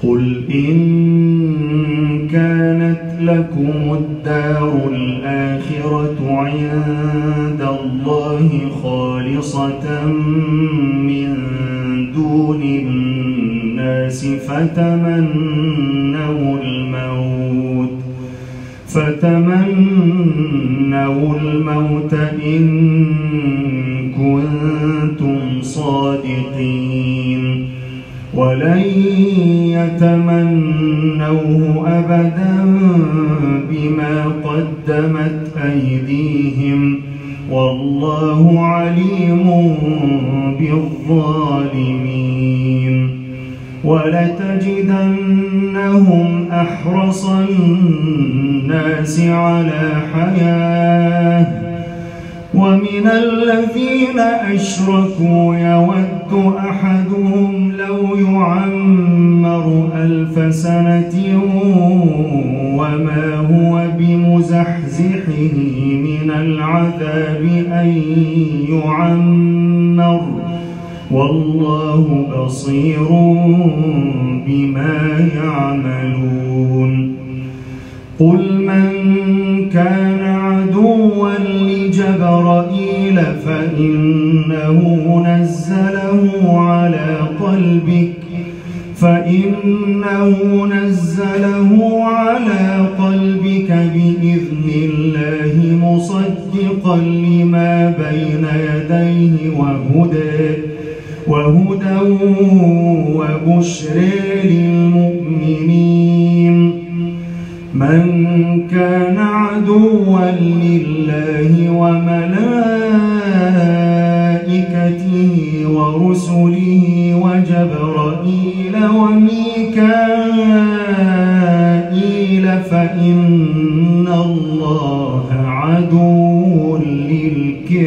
قل إن كانت لكم الدار الآخرة عند الله خالصة من دون الناس فتمنوا الموت إن كنتم صادقين ولن يتمنوه أبدا بما قدمت أيديهم والله عليم بالظالمين ولتجدنهم أحرص الناس على حياة ومن الذين أشركوا يود أحدهم لو يعمر 1000 سنة وما هو بمزحزحه من العذاب أن يعمر والله بصير بما يعملون قل من كان عدوا لجبرائيل فإنه نزله على قلبك بإذن الله مصدقا لما بين يديه وهدى وبشر للمؤمنين من كان عدوا لله وملائكته ورسله وجبرائيل وميكائيل فإن الله عدو للكافرين.